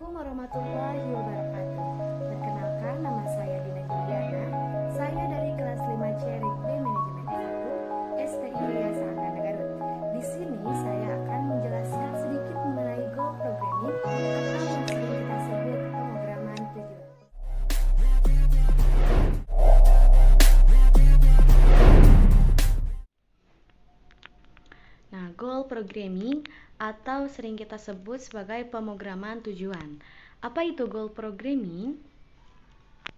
Assalamualaikum warahmatullahi wabarakatuh. Perkenalkan, nama saya Dina Juliana. Saya dari kelas 5 C Rig B Manajemen S1 STI Yayasan Angkatan Garut. Di sini saya akan menjelaskan sedikit mengenai goal programming atau yang sering kita sebut pemrograman tujuan. Nah, goal programming atau sering kita sebut sebagai pemrograman tujuan. Apa itu goal programming?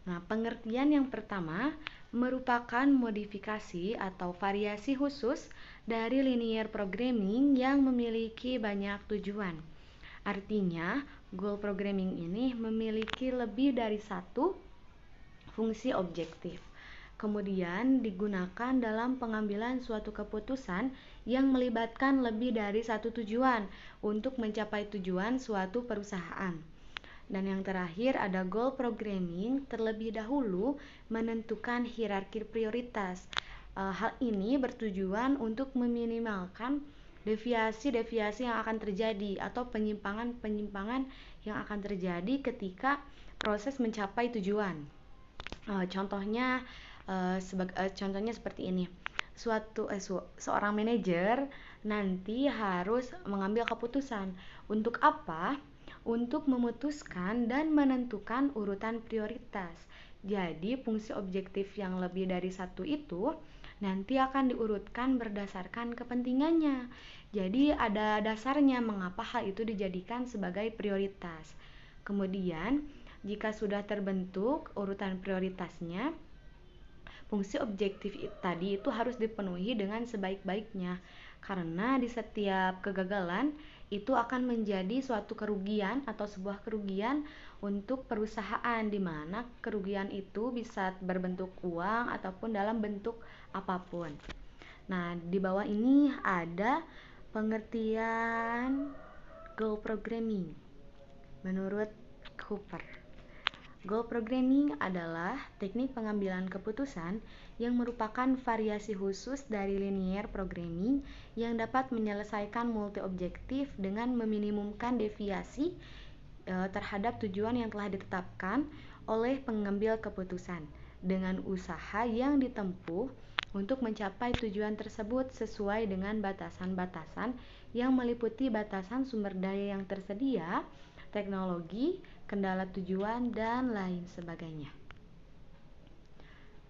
Nah, pengertian yang pertama merupakan modifikasi atau variasi khusus dari linear programming yang memiliki banyak tujuan. Artinya, goal programming ini memiliki lebih dari satu fungsi objektif. Kemudian digunakan dalam pengambilan suatu keputusan yang melibatkan lebih dari satu tujuan untuk mencapai tujuan suatu perusahaan. Dan yang terakhir ada goal programming terlebih dahulu menentukan hierarki prioritas. Hal ini bertujuan untuk meminimalkan deviasi-deviasi yang akan terjadi atau penyimpangan-penyimpangan yang akan terjadi ketika proses mencapai tujuan. Contohnya seperti ini. Seorang manajer nanti harus mengambil keputusan untuk apa? Untuk memutuskan dan menentukan urutan prioritas. Jadi fungsi objektif yang lebih dari satu itu nanti akan diurutkan berdasarkan kepentingannya. Jadi ada dasarnya mengapa hal itu dijadikan sebagai prioritas. Kemudian jika sudah terbentuk urutan prioritasnya, fungsi objektif tadi itu harus dipenuhi dengan sebaik-baiknya. Karena di setiap kegagalan itu akan menjadi suatu kerugian atau sebuah kerugian untuk perusahaan, di mana kerugian itu bisa berbentuk uang ataupun dalam bentuk apapun. Nah, di bawah ini ada pengertian goal programming menurut Cooper. Goal programming adalah teknik pengambilan keputusan yang merupakan variasi khusus dari linear programming yang dapat menyelesaikan multi-objektif dengan meminimumkan deviasi terhadap tujuan yang telah ditetapkan oleh pengambil keputusan dengan usaha yang ditempuh untuk mencapai tujuan tersebut sesuai dengan batasan-batasan yang meliputi batasan sumber daya yang tersedia, teknologi, kendala tujuan, dan lain sebagainya.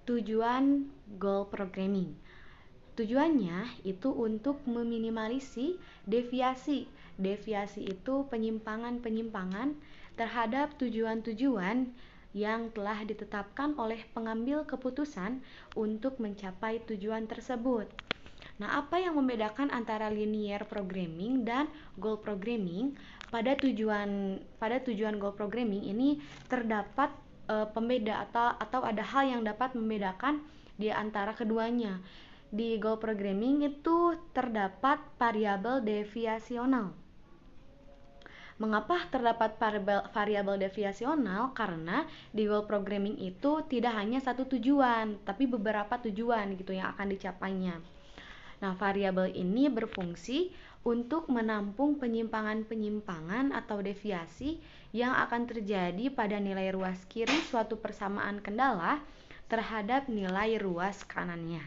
Tujuan goal programming. Tujuannya itu untuk meminimalisi deviasi. Deviasi itu penyimpangan-penyimpangan terhadap tujuan-tujuan yang telah ditetapkan oleh pengambil keputusan untuk mencapai tujuan tersebut. Nah, apa yang membedakan antara linear programming dan goal programming? Pada tujuan goal programming ini terdapat pembeda atau ada hal yang dapat membedakan di antara keduanya. Di goal programming itu terdapat variabel deviasional. Mengapa terdapat variabel deviasional? Karena di goal programming itu tidak hanya satu tujuan, tapi beberapa tujuan gitu yang akan dicapainya. Nah, variabel ini berfungsi untuk menampung penyimpangan-penyimpangan atau deviasi yang akan terjadi pada nilai ruas kiri suatu persamaan kendala terhadap nilai ruas kanannya.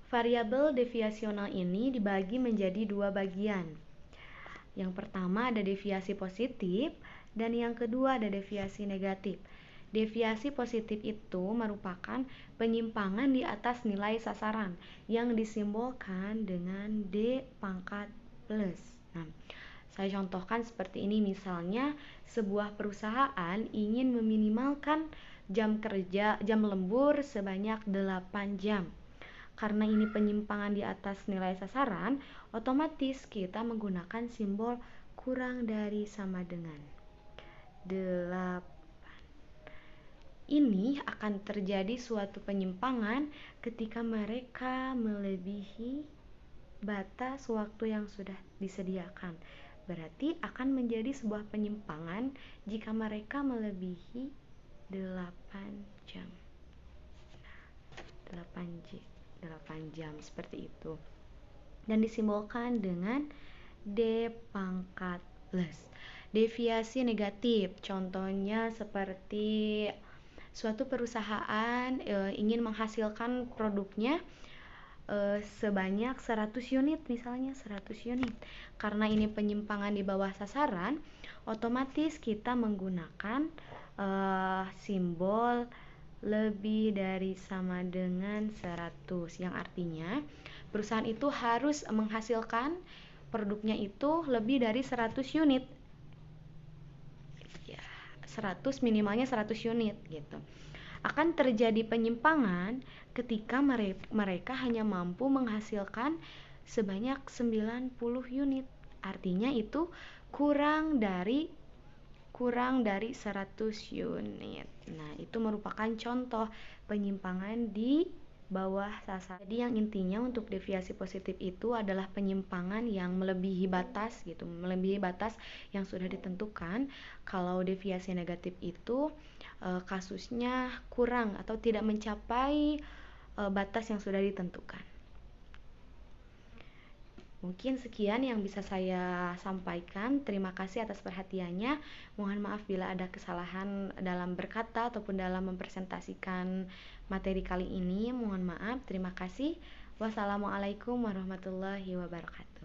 Variabel deviasional ini dibagi menjadi dua bagian. Yang pertama ada deviasi positif dan yang kedua ada deviasi negatif. Deviasi positif itu merupakan penyimpangan di atas nilai sasaran yang disimbolkan dengan D pangkat plus. Nah, saya contohkan seperti ini, misalnya sebuah perusahaan ingin meminimalkan jam lembur sebanyak 8 jam. Karena ini penyimpangan di atas nilai sasaran, otomatis kita menggunakan simbol kurang dari sama dengan 8. Ini akan terjadi suatu penyimpangan ketika mereka melebihi batas waktu yang sudah disediakan. Berarti akan menjadi sebuah penyimpangan jika mereka melebihi 8 jam. 8 jam seperti itu. Dan disimbolkan dengan D pangkat plus. Deviasi negatif, contohnya seperti suatu perusahaan ingin menghasilkan produknya sebanyak 100 unit, misalnya 100 unit. Karena ini penyimpangan di bawah sasaran, otomatis kita menggunakan simbol lebih dari sama dengan 100, yang artinya perusahaan itu harus menghasilkan produknya itu lebih dari 100 unit. Ya, 100 minimalnya 100 unit gitu. Akan terjadi penyimpangan ketika mereka hanya mampu menghasilkan sebanyak 90 unit. Artinya itu kurang dari 100 unit. Nah, itu merupakan contoh penyimpangan di bawah sasaran. Jadi yang intinya untuk deviasi positif itu adalah penyimpangan yang melebihi batas gitu, melebihi batas yang sudah ditentukan. Kalau deviasi negatif itu kasusnya kurang atau tidak mencapai batas yang sudah ditentukan. Mungkin sekian yang bisa saya sampaikan. Terima kasih atas perhatiannya. Mohon maaf bila ada kesalahan dalam berkata ataupun dalam mempresentasikan materi kali ini. Mohon maaf. Terima kasih. Wassalamualaikum warahmatullahi wabarakatuh.